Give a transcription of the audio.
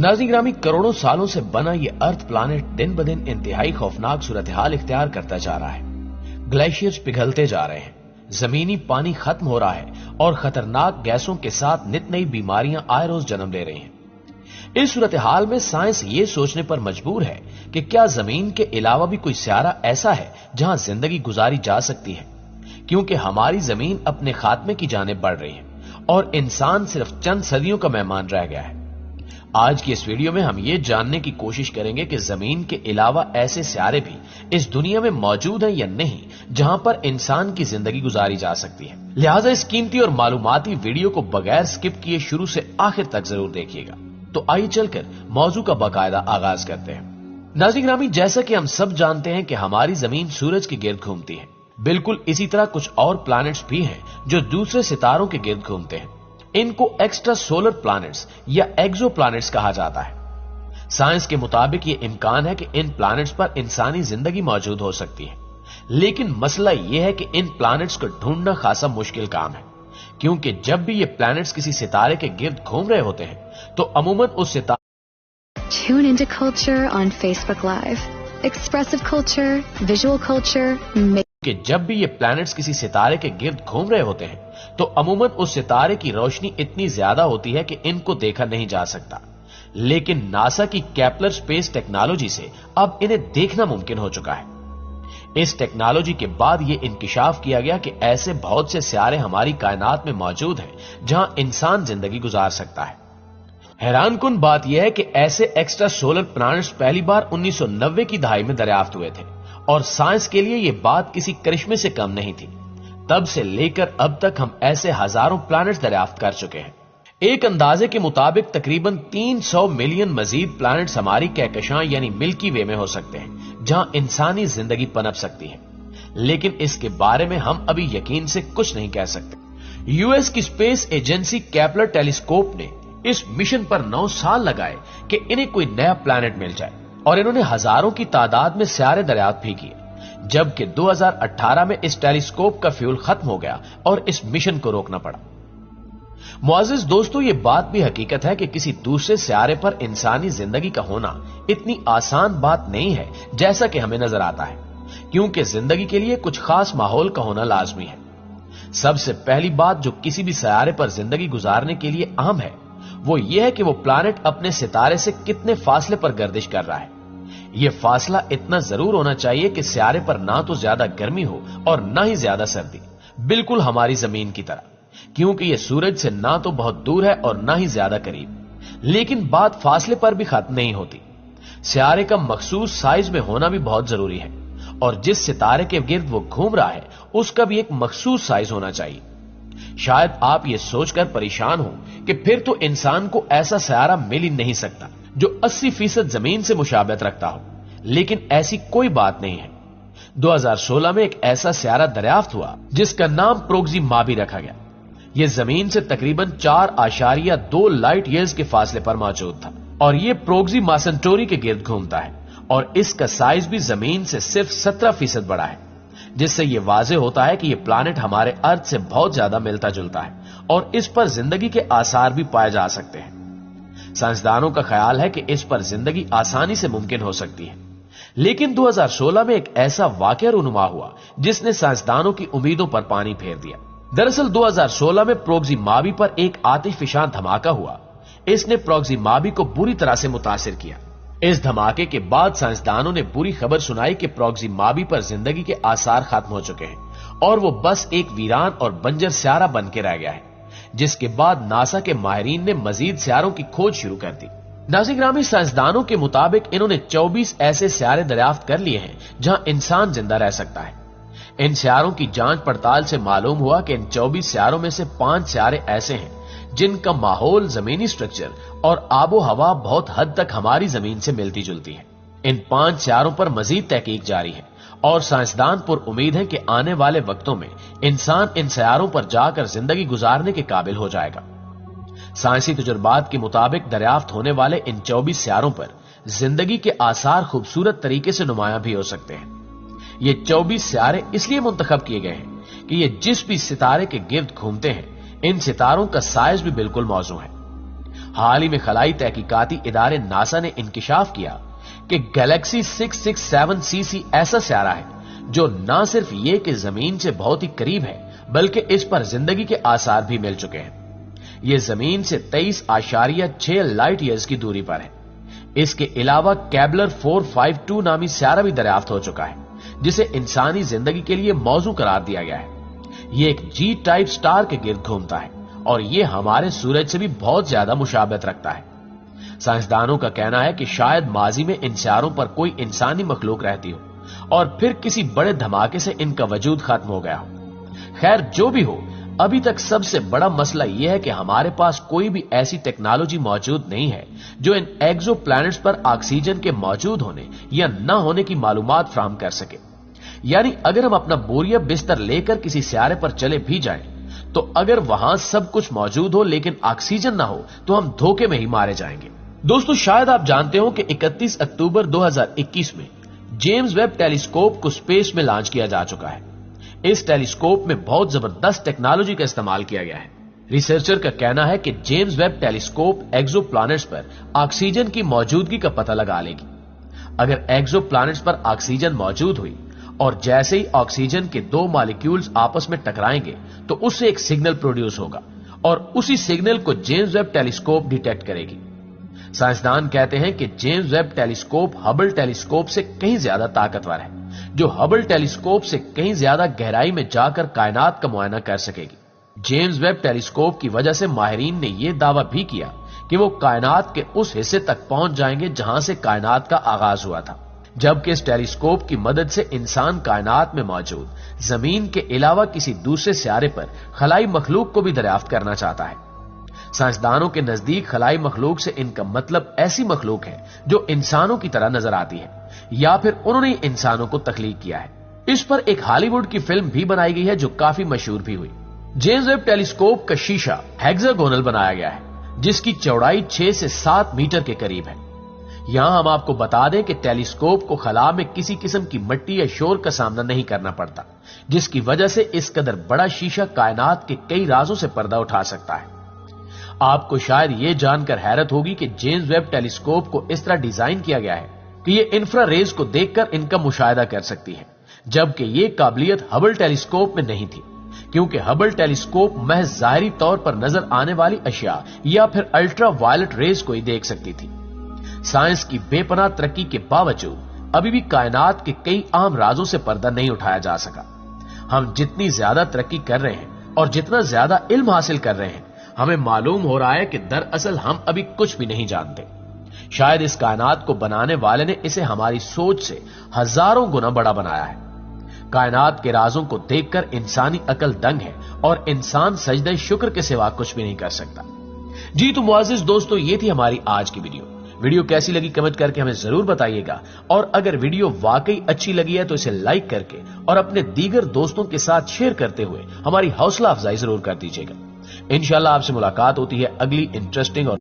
नाज़रीन ग्रामी, करोड़ों सालों से बना ये अर्थ प्लानेट दिन ब दिन इंतहाई खौफनाक सूरत-ए-हाल इख्तियार करता जा रहा है। ग्लेशियर्स पिघलते जा रहे हैं, जमीनी पानी खत्म हो रहा है और खतरनाक गैसों के साथ नित नई बीमारियां आए रोज जन्म ले रही हैं। इस सूरत-ए-हाल में साइंस ये सोचने पर मजबूर है कि क्या जमीन के अलावा भी कोई स्यारा ऐसा है जहां जिंदगी गुजारी जा सकती है, क्योंकि हमारी जमीन अपने खात्मे की जानिब बढ़ रही है और इंसान सिर्फ चंद सदियों का मेहमान रह गया है। आज की इस वीडियो में हम ये जानने की कोशिश करेंगे कि जमीन के अलावा ऐसे स्यारे भी इस दुनिया में मौजूद हैं या नहीं जहां पर इंसान की जिंदगी गुजारी जा सकती है। लिहाजा इस कीमती और मालूमाती वीडियो को बगैर स्किप किए शुरू से आखिर तक जरूर देखिएगा। तो आइए चलकर मौजू का बाकायदा आगाज करते हैं। नाज़रीन ग्रामी, जैसा कि हम सब जानते हैं कि हमारी जमीन सूरज के गिर्द घूमती है। बिल्कुल इसी तरह कुछ और प्लैनेट्स भी हैं जो दूसरे सितारों के गिर्द घूमते हैं। इनको एक्स्ट्रा सोलर प्लैनेट्स या एक्सो प्लैनेट्स कहा जाता है। साइंस के मुताबिक ये इम्कान है कि इन प्लैनेट्स पर इंसानी जिंदगी मौजूद हो सकती है, लेकिन मसला यह है कि इन प्लैनेट्स को ढूंढना खासा मुश्किल काम है, क्योंकि जब भी ये प्लैनेट्स किसी सितारे के गिर्द घूम रहे होते हैं तो अमूमन उस सितारे Tune into culture on Facebook Live. Expressive culture, visual culture, कि जब भी ये प्लैनेट्स किसी सितारे के गिर्द घूम रहे होते हैं तो अमूमन उस सितारे की रोशनी इतनी ज्यादा होती है कि इनको देखा नहीं जा सकता। लेकिन नासा की केपलर स्पेस टेक्नोलॉजी से अब इन्हें देखना मुमकिन हो चुका है। इस टेक्नोलॉजी के बाद यह इंकिशाफ किया गया कि ऐसे बहुत से सितारे हमारी कायनात में मौजूद हैं जहां इंसान जिंदगी गुजार सकता है। हैरानकुन बात यह है कि ऐसे एक्स्ट्रा सोलर प्लैनेट्स पहली बार 1990 की दहाई में दरियाफ्त हुए थे और साइंस के लिए यह बात किसी करिश्मे से कम नहीं थी। तब से लेकर अब तक हम ऐसे हजारों प्लैनेट्स दरियाफ्त कर चुके हैं। एक अंदाजे के मुताबिक तकरीबन 300 मिलियन मजीद प्लैनेट्स हमारी कहकशां यानी मिल्की वे में हो सकते हैं जहां इंसानी जिंदगी पनप सकती है, लेकिन इसके बारे में हम अभी यकीन से कुछ नहीं कह सकते। यूएस की स्पेस एजेंसी केपलर टेलीस्कोप ने इस मिशन पर 9 साल लगाए कि इन्हें कोई नया प्लैनेट मिल जाए और इन्होंने हजारों की तादाद में सितारे दरियाफ्त भी किए, जबकि 2018 में इस टेलीस्कोप का फ्यूल खत्म हो गया और इस मिशन को रोकना पड़ा। मुआजिज दोस्तों, ये बात भी हकीकत है कि किसी दूसरे सितारे पर इंसानी जिंदगी का होना इतनी आसान बात नहीं है जैसा कि हमें नजर आता है, क्योंकि जिंदगी के लिए कुछ खास माहौल का होना लाजमी है। सबसे पहली बात जो किसी भी सितारे पर जिंदगी गुजारने के लिए अहम है वो ये है कि वो प्लैनेट अपने सितारे से कितने फासले पर गर्दिश कर रहा है। यह फासला इतना जरूर होना चाहिए कि सितारे पर ना तो ज्यादा गर्मी हो और ना ही ज्यादा सर्दी, बिल्कुल हमारी जमीन की तरह, क्योंकि यह सूरज से ना तो बहुत दूर है और ना ही ज्यादा करीब। लेकिन बात फासले पर भी खत्म नहीं होती। सितारे का मखसूस साइज में होना भी बहुत जरूरी है और जिस सितारे के गिर्द वो घूम रहा है उसका भी एक मखसूस साइज होना चाहिए। शायद आप ये सोचकर परेशान हो कि फिर तो इंसान को ऐसा सितारा मिल ही नहीं सकता जो 80% जमीन से मुशाबहत रखता हो, लेकिन ऐसी कोई बात नहीं है। 2016 में एक ऐसा सितारा दरियाफ्त हुआ जिसका नाम प्रोक्सिमा बी रखा गया। यह जमीन से तकरीबन 4.2 लाइट ईयर्स के फासले पर मौजूद था और यह प्रोक्सिमा सेंटोरी के गिर्द घूमता है और इसका साइज भी जमीन से सिर्फ 17% बड़ा है, जिससे यह वाज़ेह होता है कि यह प्लैनेट हमारे अर्थ से बहुत ज्यादा मिलता जुलता है और इस पर जिंदगी के आसार भी पाए जा सकते हैं। साइंसदानों का ख्याल है कि इस पर जिंदगी आसानी से मुमकिन हो सकती है, लेकिन 2016 में एक ऐसा वाकया रूनुमा हुआ जिसने साइंसदानों की उम्मीदों पर पानी फेर दिया। दरअसल 2016 में प्रोक्सिमा बी पर एक आतिशफिशां धमाका हुआ। इसने प्रोक्सिमा बी को बुरी तरह से मुतासिर किया। इस धमाके के बाद साइंसदानों ने बुरी खबर सुनाई कि प्रोक्सिमा बी पर जिंदगी के आसार खत्म हो चुके हैं और वो बस एक वीरान और बंजर सितारा बन के रह गया है, जिसके बाद नासा के माहिरीन ने मजीद सितारों की खोज शुरू कर दी। नाज़रीन ग्रामी, साइंसदानों के मुताबिक इन्होंने 24 ऐसे सितारे दरियाफ्त कर लिए हैं जहां इंसान जिंदा रह सकता है। इन सितारों की जांच पड़ताल से मालूम हुआ कि इन 24 सितारों में से 5 सितारे ऐसे हैं जिनका माहौल, जमीनी स्ट्रक्चर और आबो हवा बहुत हद तक हमारी जमीन से मिलती जुलती है। इन 5 सितारों पर मजीद तहकीक जारी है और साइंसदान पर उम्मीद है कि आने वाले वक्तों में इंसान इन सितारों पर जाकर जिंदगी गुजारने के काबिल हो जाएगा। साइंसी तजुर्बात के मुताबिक दरियाफ्त होने वाले इन 24 सितारों पर जिंदगी के आसार खूबसूरत तरीके से नुमायां भी हो सकते हैं। ये 24 सितारे इसलिए मुंतखब किए गए हैं कि ये जिस भी सितारे के गिर्द घूमते हैं इन सितारों का साइज भी बिल्कुल मौजू है। حال ہی میں خلائی تحقیقاتی ادارے ناسا نے انکشاف کیا کہ گلیکسی 667cc ایسا سیارہ ہے جو نہ صرف یہ کہ زمین سے بہت ہی قریب ہے بلکہ اس پر زندگی کے آثار بھی مل چکے ہیں۔ یہ زمین سے 23.6 لائٹ ایئرز کی دوری پر ہے۔ اس کے علاوہ کیبلر 452 نامی سیارہ بھی دریافت ہو چکا ہے جسے انسانی زندگی کے لیے موزوں قرار دیا گیا ہے۔ یہ ایک جی ٹائپ سٹار کے گرد گھومتا ہے اور یہ ہمارے سورج سے بھی بہت زیادہ مشابہت رکھتا ہے۔ سائنسدانوں کا کہنا ہے کہ شاید ماضی میں ان سیاروں پر کوئی انسانی مخلوق رہتی ہو اور پھر کسی بڑے دھماکے سے ان کا وجود ختم ہو گیا ہو۔ خیر جو بھی ہو، ابھی تک سب سے بڑا مسئلہ یہ ہے کہ ہمارے پاس کوئی بھی ایسی ٹیکنالوجی موجود نہیں ہے جو ان ایگزو پلانٹس پر آکسیجن کے موجود ہونے یا نہ ہونے کی معلومات فراہم کر سکے۔ یعنی اگر ہم اپنا بوریا بستر لے کر کسی سیارے پر چلے بھی جائیں تو اگر وہاں سب کچھ موجود ہو لیکن آکسیجن نہ ہو تو ہم دھوکے میں ہی مارے جائیں گے۔ دوستو شاید آپ جانتے ہو کہ 31 اکتوبر 2021 میں جیمز ویب ٹیلیسکوپ کو سپیس میں لانچ کیا جا چکا ہے۔ اس ٹیلیسکوپ میں بہت زبردست ٹیکنالوجی کا استعمال کیا گیا ہے۔ ریسرچر کا کہنا ہے کہ James Webb telescope exoplanets پر آکسیجن کی موجودگی کا پتہ لگا لے گی۔ اگر ایگزو پلانٹس پر آکسیجن موجود ہوئی اور جیسے ہی آکسیجن کے دو مالیکیولز آپس میں ٹکرائیں گے تو اس سے ایک سگنل پروڈیوس ہوگا اور اسی سگنل کو جیمز ویب ٹیلیسکوپ ڈیٹیکٹ کرے گی۔ سائنسدان کہتے ہیں کہ James Webb telescope Hubble telescope سے کہیں زیادہ طاقتور ہے، جو ہبل ٹیلیسکوپ سے کہیں زیادہ گہرائی میں جا کر کائنات کا معائنہ کر سکے گی۔ جیمز ویب ٹیلیسکوپ کی وجہ سے ماہرین نے یہ دعویٰ بھی کیا کہ وہ کائنات کے اس حصے تک پہنچ جائیں گے جہاں سے کائنات کا آغاز ہوا تھا، جبکہ اس ٹیلیسکوپ کی مدد سے انسان کائنات میں موجود زمین کے علاوہ کسی دوسرے سیارے پر خلائی مخلوق کو بھی دریافت کرنا چاہتا ہے۔ سائنسدانوں کے نزدیک خلائی مخلوق سے ان کا مطلب ایسی مخلوق ہے جو انسانوں کی طرح نظر آتی ہے یا پھر انہوں نے انسانوں کو تخلیق کیا ہے۔ اس پر ایک ہالی ووڈ کی فلم بھی بنائی گئی ہے جو کافی مشہور بھی ہوئی۔ جیمز ویب ٹیلیسکوپ کا شیشہ ہیگزاگونل بنایا گیا ہے جس کی چوڑائی 6 سے 7 میٹر کے قریب ہے۔ یہاں ہم آپ کو بتا دیں کہ ٹیلیسکوپ کو خلا میں کسی قسم کی مٹی یا شور کا سامنا نہیں کرنا پڑتا، جس کی وجہ سے اس قدر بڑا شیشہ کائنات کے کئی رازوں سے پردہ اٹھا سکتا ہے۔ آپ کو شاید یہ جان کر حیرت ہوگی کہ جیمز ویب ٹیلیسکوپ کو اس طرح ڈیزائن کیا گیا ہے کہ یہ انفرا ریز کو دیکھ کر ان کا مشاہدہ کر سکتی ہے، جبکہ یہ قابلیت ہبل ٹیلیسکوپ میں نہیں تھی، کیونکہ ہبل ٹیلیسکوپ محض ظاہری طور پر نظر آنے والی اشیاء یا پھر الٹرا وائلٹ ریز کو ہی دیکھ سکتی تھی۔ سائنس کی بے پناہ ترقی کے باوجود ابھی بھی کائنات کے کئی اہم رازوں سے پردہ نہیں اٹھایا جا سکا۔ ہم جتنی زیادہ ترقی کر رہے ہیں اور جتنا زیادہ علم حاصل کر رہے ہیں، ہمیں معلوم ہو رہا ہے کہ دراصل ہم ابھی کچھ بھی نہیں جانتے۔ شاید اس کائنات کو بنانے والے نے اسے ہماری سوچ سے ہزاروں گنا بڑا بنایا ہے۔ کائنات کے رازوں کو دیکھ کر انسانی عقل دنگ ہے اور انسان سجدہ شکر کے سوا کچھ بھی نہیں کر سکتا۔ جی تو معزز دوستو، یہ تھی ہماری آج کی ویڈیو کیسی لگی کمنٹ کر کے ہمیں ضرور بتائیے گا، اور اگر ویڈیو واقعی اچھی لگی ہے تو اسے لائک کر کے اور اپنے دیگر دوستوں کے ساتھ شیئر کرتے ہوئے ہماری حوصلہ افزائی ضرور کر دیجیے گا۔ انشاءاللہ آپ سے ملاقات ہوتی ہے اگلی انٹرسٹنگ اور